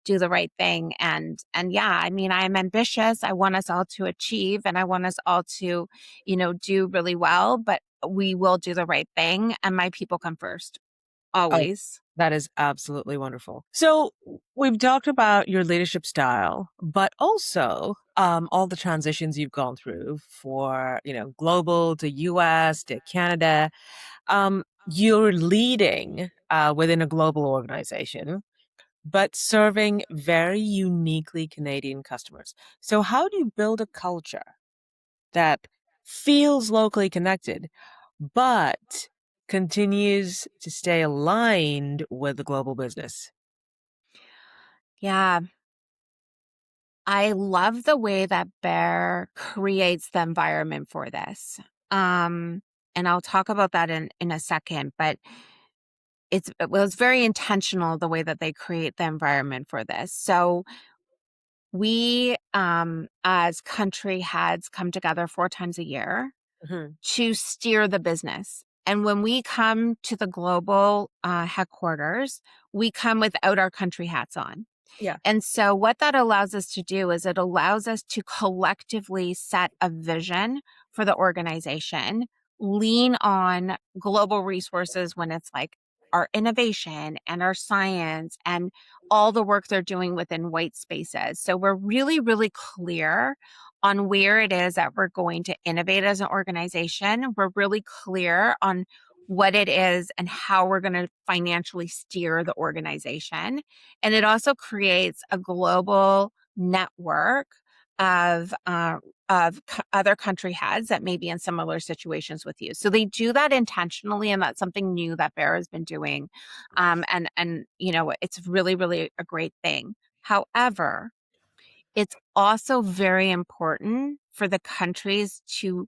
S3: do the right thing. And yeah, I mean, I am ambitious. I want us all to achieve and I want us all to, do really well, but we will do the right thing. And my people come first,
S2: Oh,
S3: always.
S2: that is absolutely wonderful. So we've talked about your leadership style, but also all the transitions you've gone through for, global to US to Canada. You're leading within a global organization, but serving very uniquely Canadian customers. So how do you build a culture that feels locally connected, but continues to stay aligned with the global business?
S3: Yeah. I love the way that Bear creates the environment for this. Um, and I'll talk about that in a second, but it was very intentional the way that they create the environment for this. So we, as country heads, come together 4 times a year
S2: Mhm.
S3: to steer the business. And when we come to the global headquarters, we come without our country hats on.
S2: Yeah.
S3: And so what that allows us to do is it allows us to collectively set a vision for the organization, lean on global resources when it's like our innovation and our science and all the work they're doing within white spaces. So we're really, really clear on where it is that we're going to innovate as an organization. We're really clear on what it is and how we're going to financially steer the organization. And it also creates a global network of other country heads that may be in similar situations with you. So they do that intentionally, and that's something new that Bear has been doing. And it's really, really a great thing. However, it's also very important for the countries to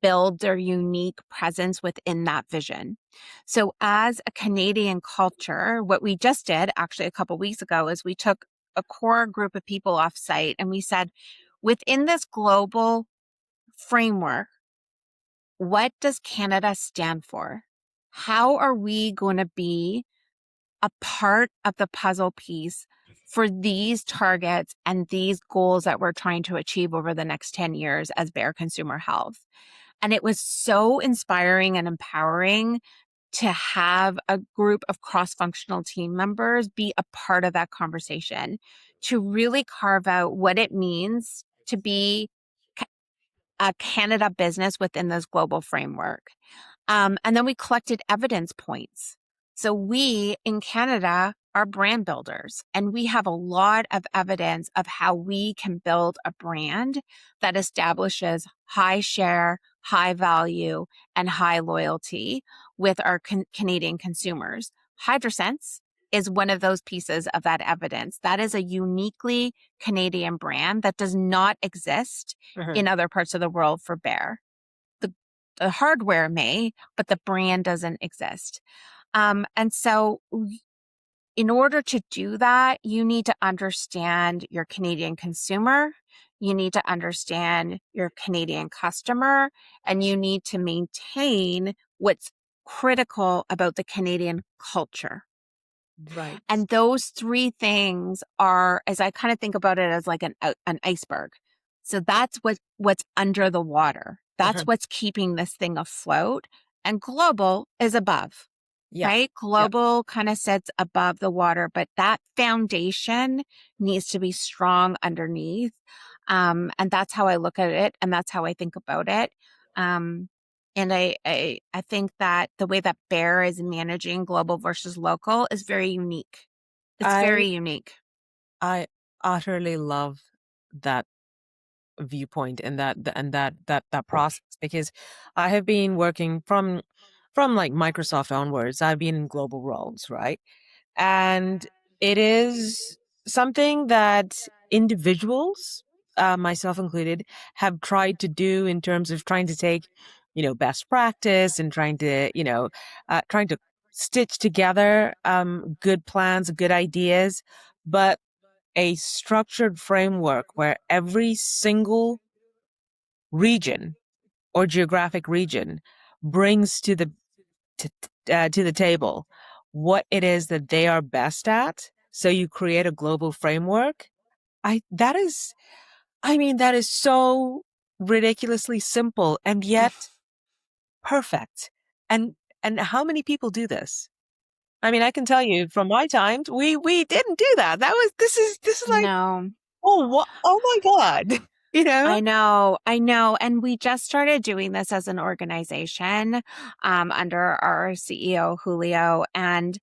S3: build their unique presence within that vision. So as a Canadian culture, what we just did actually a couple weeks ago is we took a core group of people off site and we said, within this global framework, what does Canada stand for? How are we going to be a part of the puzzle piece for these targets and these goals that we're trying to achieve over the next 10 years as Bear Consumer Health? And it was so inspiring and empowering to have a group of cross-functional team members be a part of that conversation, to really carve out what it means to be a Canada business within this global framework. And then we collected evidence points. So we in Canada are brand builders, and we have a lot of evidence of how we can build a brand that establishes high share, high value, and high loyalty with our Canadian consumers. HydroSense is one of those pieces of that evidence. That is a uniquely Canadian brand that does not exist
S2: Mhm.
S3: in other parts of the world for Bear. The hardware may, but the brand doesn't exist. And so in order to do that, you need to understand your Canadian consumer, you need to understand your Canadian customer, and you need to maintain what's critical about the Canadian culture.
S2: Right.
S3: And those three things are, as I kind of think about it, as like an iceberg. So that's what's under the water. That's
S2: Uh-huh.
S3: what's keeping this thing afloat. And global is above,
S2: Yeah.
S3: right?
S2: Yeah.
S3: Global kind of sits above the water, but that foundation needs to be strong underneath. And that's how I look at it, and that's how I think about it. And I think that the way that Bear is managing global versus local is very unique. It's
S2: I
S3: very unique.
S2: I utterly love that viewpoint and that process, because I have been working from like Microsoft onwards. I've been in global roles, right? And it is something that individuals, myself included, have tried to do in terms of trying to take, best practice and trying to stitch together good plans, good ideas, but a structured framework where every single region or geographic region brings to, to the table what it is that they are best at. So you create a global framework. That is so ridiculously simple and yet perfect. And how many people do this? I mean, I can tell you from my times, we didn't do that. This is like,
S3: No.
S2: oh, what? Oh my God. You know?
S3: I know. And we just started doing this as an organization under our CEO, Julio. And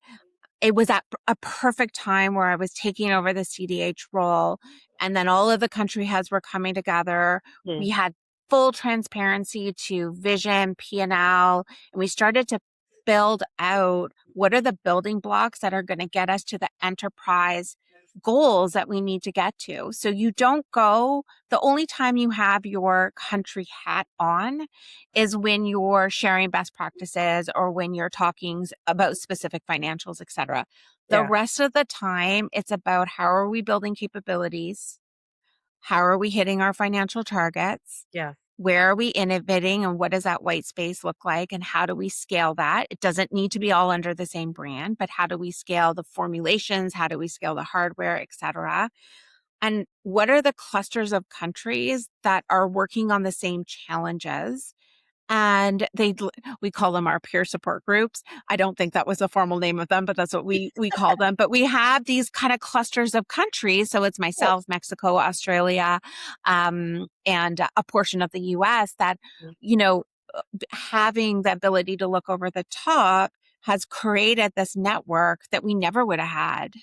S3: it was at a perfect time where I was taking over the CDH role. And then all of the country heads were coming together.
S2: Hmm.
S3: We had full transparency to vision, P&L, and we started to build out what are the building blocks that are going to get us to the enterprise goals that we need to get to. So you don't go, the only time you have your country hat on is when you're sharing best practices or when you're talking about specific financials, et cetera. The
S2: Yeah.
S3: rest of the time, it's about how are we building capabilities? How are we hitting our financial targets?
S2: Yeah.
S3: Where are we innovating and what does that white space look like? And how do we scale that? It doesn't need to be all under the same brand, but how do we scale the formulations? How do we scale the hardware, et cetera? And what are the clusters of countries that are working on the same challenges? And we call them our peer support groups. I don't think that was a formal name of them, but that's what we call them. But we have these kind of clusters of countries. So it's
S2: Oh.
S3: myself, Mexico, Australia, and a portion of the US that, you know, having the ability to look over the top has created this network that we never would have had.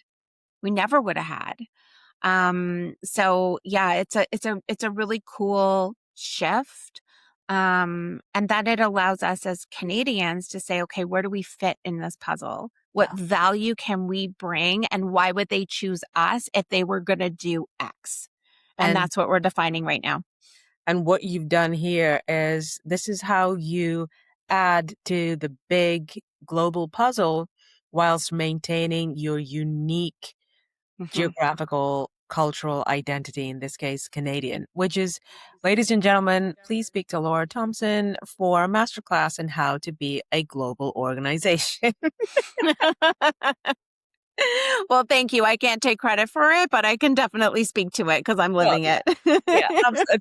S3: We never would have had. So yeah, it's a really cool shift. And then it allows us as Canadians to say, okay, where do we fit in this puzzle? What
S2: Yeah.
S3: value can we bring? And why would they choose us if they were going to do X? And
S2: And
S3: that's what we're defining right now.
S2: what you've done here is this is how you add to the big global puzzle whilst maintaining your unique
S3: Mhm.
S2: geographical cultural identity, in this case Canadian, which is, ladies and gentlemen, please speak to Laura Thompson for a masterclass in how to be a global organization.
S3: Well, thank you. I can't take credit for it, but I can definitely speak to it because I'm
S2: Oh,
S3: living it.
S2: yeah,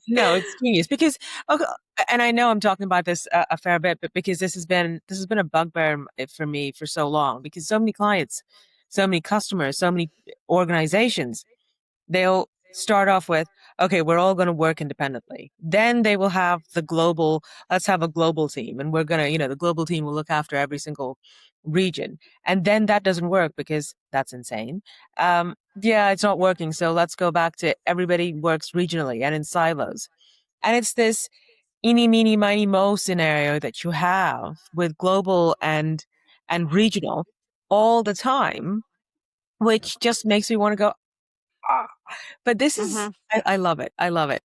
S2: no, it's genius because, okay, and I know I'm talking about this a fair bit, but because this has been a bugbear for me for so long, because so many clients, so many customers, so many organizations, they'll start off with, okay, we're all going to work independently. Then they will have the global, let's have a global team, and we're going to, the global team will look after every single region. And then that doesn't work because that's insane. Yeah, it's not working. So let's go back to everybody works regionally and in silos. And it's this eeny, meeny, miny, mo scenario that you have with global and regional all the time, which just makes me want to go, "Ah." But this is,
S3: Mhm.
S2: I love it. I love it.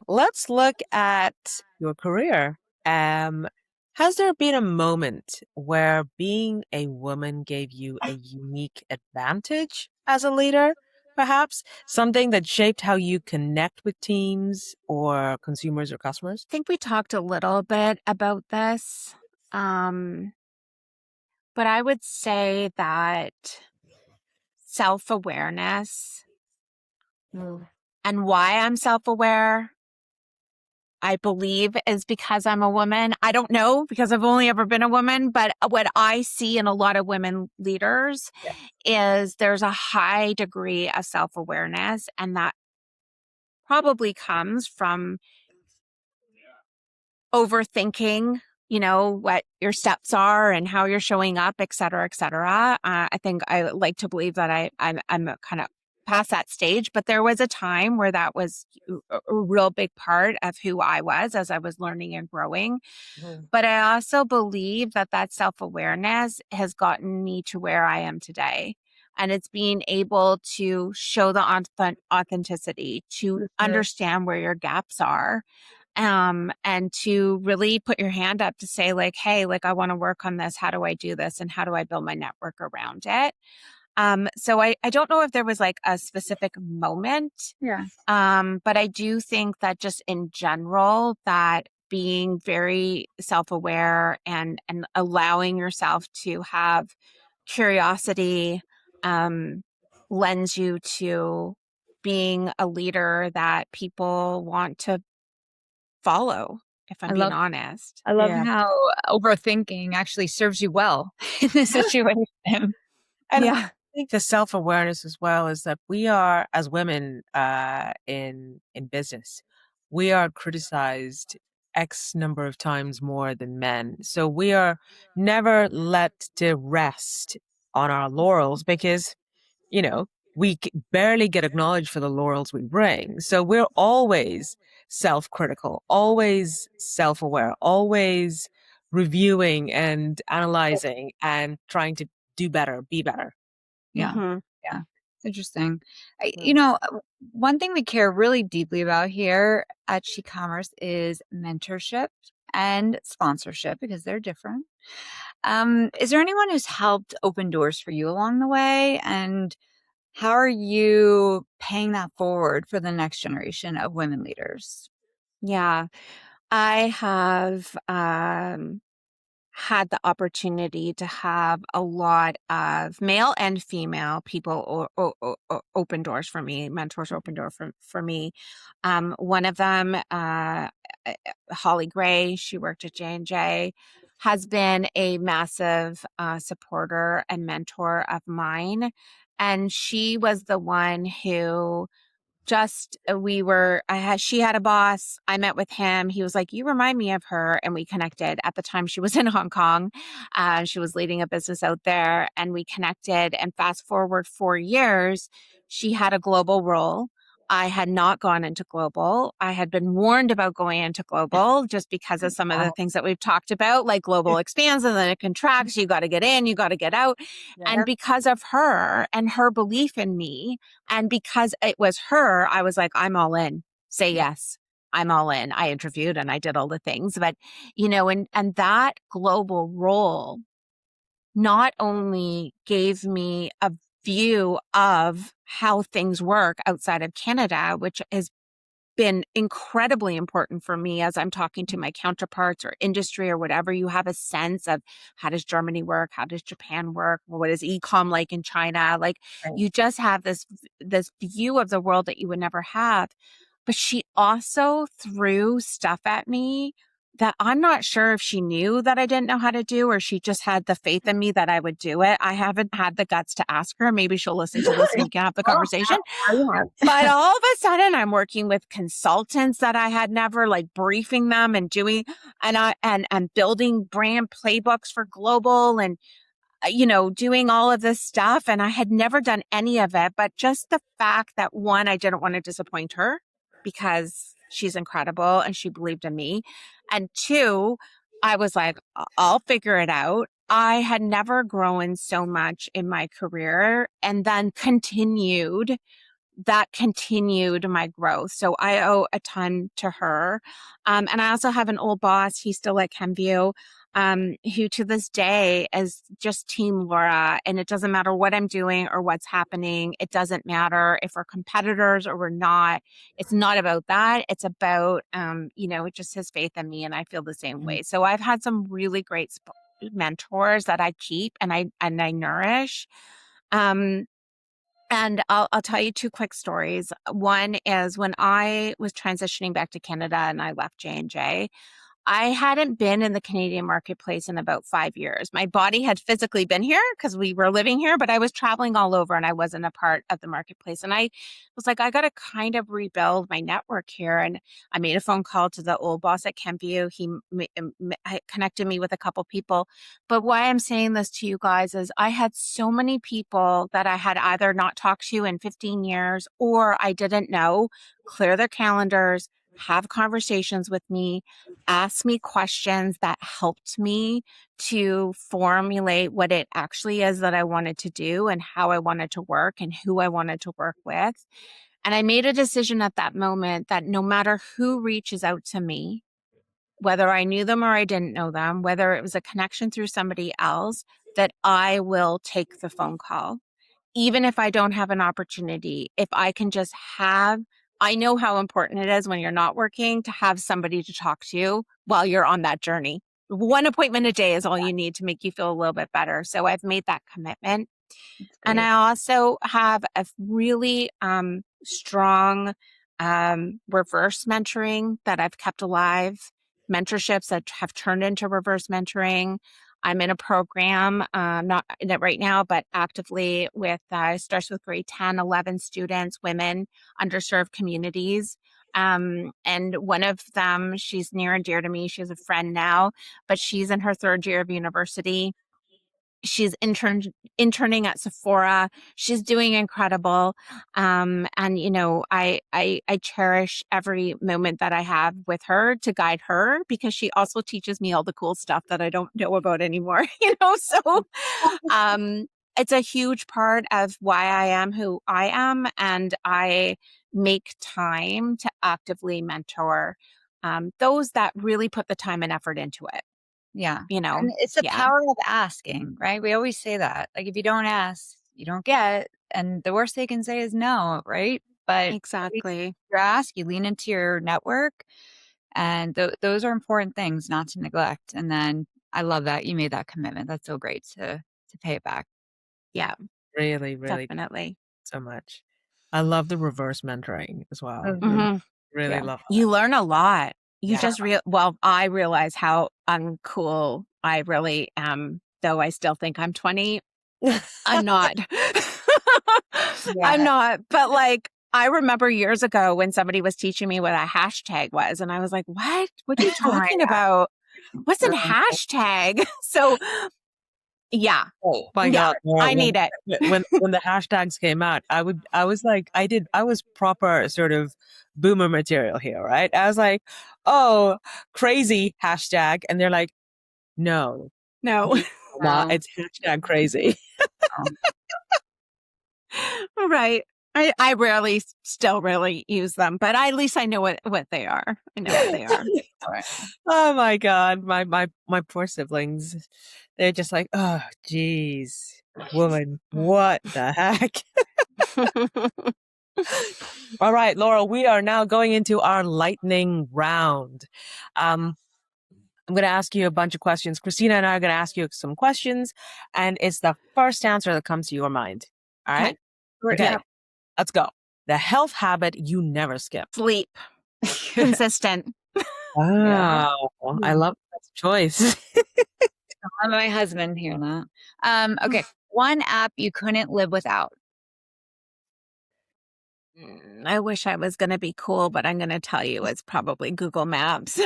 S2: Let's look at your career. Has there been a moment where being a woman gave you a unique advantage as a leader? Perhaps something that shaped how you connect with teams or consumers or customers?
S3: I think we talked a little bit about this. Um, but I would say that self awareness
S2: Mm.
S3: and why I'm self aware. I believe is because I'm a woman. I don't know because I've only ever been a woman, but what I see in a lot of women leaders
S1: Yeah.
S3: is there's a high degree of self-awareness, and that probably comes from overthinking, what your steps are and how you're showing up, et cetera, et cetera. I think I like to believe that I'm kind of past that stage, but there was a time where that was a real big part of who I was as I was learning and growing.
S2: Mhm.
S3: But I also believe that that self-awareness has gotten me to where I am today. And it's being able to show the authenticity, to
S2: Mhm.
S3: understand where your gaps are, and to really put your hand up to say like, hey, like I want to work on this. How do I do this? And how do I build my network around it? So I don't know if there was like a specific moment,
S1: Yeah.
S3: but I do think that just in general, that being very self-aware and allowing yourself to have curiosity, um, lends you to being a leader that people want to follow, if I'm
S1: I
S3: being
S1: love
S3: honest.
S1: I love
S2: Yeah.
S1: how overthinking actually serves you well in this situation.
S2: And I
S3: Yeah.
S2: think the self-awareness as well is that we are, as women in business, we are criticized X number of times more than men. So we are never let to rest on our laurels because, you know, barely get acknowledged for the laurels we bring. So we're always self-critical, always self-aware, always reviewing and analyzing and trying to do better, be better.
S1: Yeah.
S3: Hmm.
S1: Yeah. It's interesting.
S2: Mm.
S1: One thing we care really deeply about here at SheCommerce is mentorship and sponsorship because they're different. Is there anyone who's helped open doors for you along the way? And how are you paying that forward for the next generation of women leaders?
S3: Yeah. I have had the opportunity to have a lot of male and female people open doors for me, mentors open door for me. One of them, Holly Gray, she worked at J&J, has been a massive supporter and mentor of mine. And she was the one who just she had a boss. I met with him. He was like, you remind me of her. And we connected. At the time she was in Hong Kong. She was leading a business out there, and we connected. And fast forward 4 years, she had a global role. I had not gone into global. I had been warned about going into global just because of some of the
S1: Wow.
S3: things that we've talked about, like global expands and then it contracts. You got to get in, you got to get out.
S2: Yeah.
S3: And because of her and her belief in me, and because it was her, I was like, I'm all in. Say
S2: Yeah.
S3: yes. I'm all in. I interviewed and I did all the things, but and that global role not only gave me a view of how things work outside of Canada, which has been incredibly important for me as I'm talking to my counterparts or industry or whatever. You have a sense of how does Germany work? How does Japan work? What is e-com like in China? Like
S1: Right.
S3: you just have this view of the world that you would never have. But she also threw stuff at me that I'm not sure if she knew that I didn't know how to do, or she just had the faith in me that I would do it. I haven't had the guts to ask her. Maybe she'll listen to this and we can have the
S1: Oh,
S3: conversation.
S1: you have.
S3: But all of a sudden I'm working with consultants that I had never, like briefing them and doing, and building brand playbooks for global and, doing all of this stuff. And I had never done any of it, but just the fact that one, I didn't want to disappoint her because she's incredible and she believed in me. And two, I was like, I'll figure it out. I had never grown so much in my career and then continued my growth. So I owe a ton to her. And I also have an old boss. He's still at Chemview, who to this day is just Team Laura. And it doesn't matter what I'm doing or what's happening. It doesn't matter if we're competitors or we're not. It's not about that. It's about, just his faith in me. And I feel the same way. So I've had some really great mentors that I keep and I nourish. Um, And I'll tell you two quick stories. One is when I was transitioning back to Canada and I left J&J, I hadn't been in the Canadian marketplace in about 5 years. My body had physically been here because we were living here, but I was traveling all over and I wasn't a part of the marketplace. And I was like, I got to kind of rebuild my network here. And I made a phone call to the old boss at Kenview. He connected me with a couple people. But why I'm saying this to you guys is I had so many people that I had either not talked to in 15 years or I didn't know clear their calendars, have conversations with me, ask me questions that helped me to formulate what it actually is that I wanted to do and how I wanted to work and who I wanted to work with. And I made a decision at that moment that no matter who reaches out to me, whether I knew them or I didn't know them, whether it was a connection through somebody else, that I will take the phone call even if I don't have an opportunity, if I can just have, I know how important it is when you're not working to have somebody to talk to while you're on that journey. One appointment a day is all you need to make you feel a little bit better. So I've made that commitment. And I also have a really strong reverse mentoring that I've kept alive, mentorships that have turned into reverse mentoring. I'm in a program, not in it right now, but actively with, starts with grade 10, 11 students, women, underserved communities. And one of them, she's near and dear to me. She's a friend now, but she's in her third year of university. She's interning at Sephora. She's doing incredible. And you know, I cherish every moment that I have with her to guide her because she also teaches me all the cool stuff that I don't know about anymore, you know? So, it's a huge part of why I am who I am. And I make time to actively mentor, those that really put the time and effort into it,
S1: Yeah.
S3: you know?
S1: And it's the
S3: Yeah.
S1: power of asking, right? We always say that. Like, if you don't ask, you don't get. And the worst they can say is no, right? But
S3: Exactly.
S1: you ask, you lean into your network. And those are important things not to neglect. And then I love that you made that commitment. That's so great to pay it back.
S3: Yeah,
S2: Really, really
S3: definitely.
S2: so much. I love the reverse mentoring as well.
S1: Mhm.
S2: Really
S1: Yeah.
S2: love
S3: You learn a lot. You
S2: Yeah.
S3: just I realize how uncool I really am, though I still think I'm 20. I'm not.
S1: Yeah.
S3: I'm not. But like, I remember years ago when somebody was teaching me what a hashtag was, and I was like, what? What are you talking about? What's a
S1: Right.
S3: hashtag? So, yeah.
S2: Oh my
S3: Yeah.
S2: God, Laura,
S3: I need it.
S2: when the hashtags came out, I was like, I was proper sort of boomer material here, right? I was like, oh, crazy hashtag. And they're like, no,
S3: No.
S2: not,
S1: No.
S2: it's hashtag crazy.
S3: Right. I rarely still really use them, but at least I know what they are. I know what they are.
S1: Right.
S2: Oh my God. My poor siblings. They're just like, oh, geez, woman, what the heck? All right, Laura, we are now going into our lightning round. I'm going to ask you a bunch of questions. Cristina and I are going to ask you some questions, and it's the first answer that comes to your mind. All right? Okay,
S3: Yeah.
S2: let's go. The health habit you never skip.
S3: Sleep. Consistent.
S2: Wow, I love that choice.
S1: I'm my husband here now. Okay. One app you couldn't live without.
S3: I wish I was going to be cool, but I'm going to tell you it's probably Google Maps.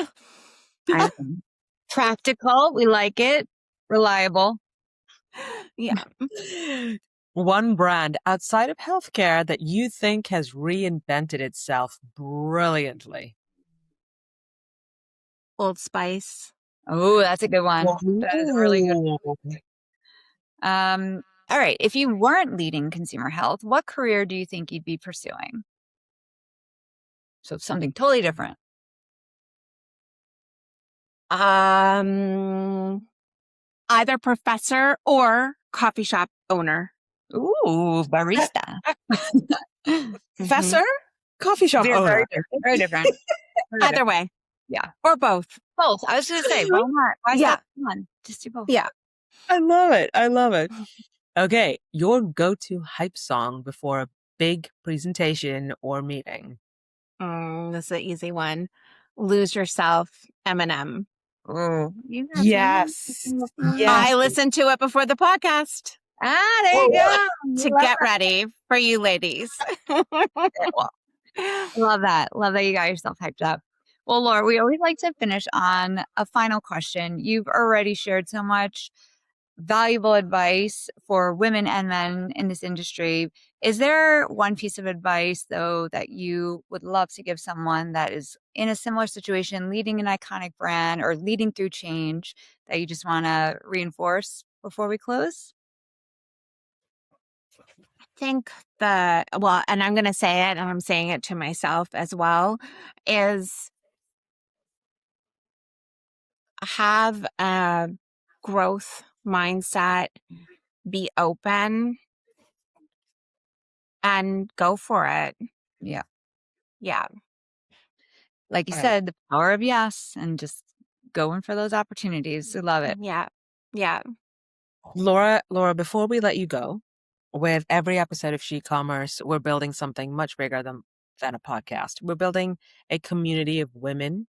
S1: Practical. We like it. Reliable.
S3: Yeah.
S2: One brand outside of healthcare that you think has reinvented itself brilliantly.
S3: Old Spice.
S1: Oh, that's a good one. That is a really good
S2: Ooh.
S1: one. All right. If you weren't leading consumer health, what career do you think you'd be pursuing? So something totally different.
S3: Either professor or coffee shop owner.
S1: Ooh, barista.
S2: Professor, coffee shop
S1: Very,
S2: owner.
S1: very different. Very different. Very
S3: Either
S1: different.
S3: way.
S1: Yeah.
S3: Or both.
S1: Both. I was going to say, why not? Why
S3: Yeah.
S1: stop one? Just do both.
S3: Yeah.
S2: I love it. I love it. Okay, your go-to hype song before a big presentation or meeting.
S3: This is an easy one. Lose Yourself, Eminem.
S2: Oh,
S1: You got that.
S2: yes.
S3: I
S2: Yes.
S3: listened to it before the podcast
S1: There you go.
S3: to
S1: Love
S3: get ready for you ladies.
S1: it. Well, love that. Love that you got yourself hyped up. Well, Laura, we always like to finish on a final question. You've already shared so much valuable advice for women and men in this industry. Is there one piece of advice, though, that you would love to give someone that is in a similar situation, leading an iconic brand or leading through change, that you just want to reinforce before we close?
S3: Think well, and I'm going to say it, and I'm saying it to myself as well, is have a growth mindset, be open, and go for it.
S1: Yeah.
S3: Yeah.
S1: Like you
S2: All right.
S1: said, the power of yes and just going for those opportunities. I love it.
S3: Yeah. Yeah.
S2: Laura, before we let you go, with every episode of SheCommerce, we're building something much bigger than a podcast. We're building a community of women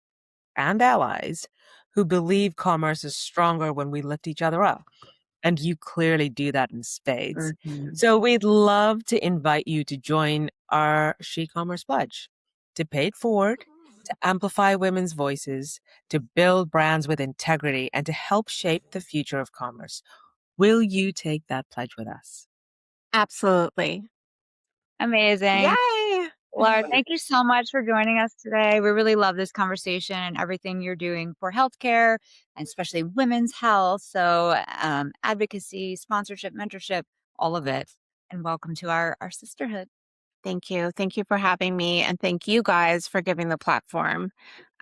S2: and allies who believe commerce is stronger when we lift each other up. And you clearly do that in spades.
S1: Mhm.
S2: So we'd love to invite you to join our SheCommerce Pledge, to pay it forward, to amplify women's voices, to build brands with integrity, and to help shape the future of commerce. Will you take that pledge with us?
S3: Absolutely.
S1: Amazing.
S3: Yay.
S1: Laura, thank you so much for joining us today. We really love this conversation and everything you're doing for healthcare and especially women's health. So, advocacy, sponsorship, mentorship, all of it. And welcome to our sisterhood.
S3: Thank you. Thank you for having me. And thank you guys for giving the platform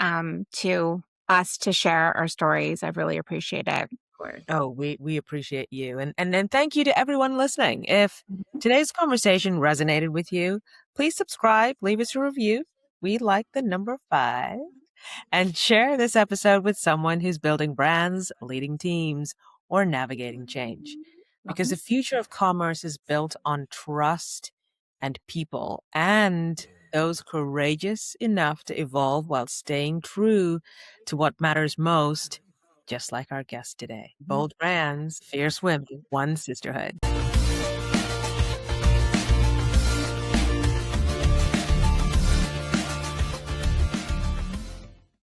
S3: to us to share our stories. I really appreciate it.
S1: Of course.
S2: Oh, we appreciate you. And then thank you to everyone listening. If today's conversation resonated with you, please subscribe, leave us a review. We like the number 5. And share this episode with someone who's building brands, leading teams, or navigating change. Because the future of commerce is built on trust and people, and those courageous enough to evolve while staying true to what matters most, just like our guest today. Bold brands, fierce women, one sisterhood.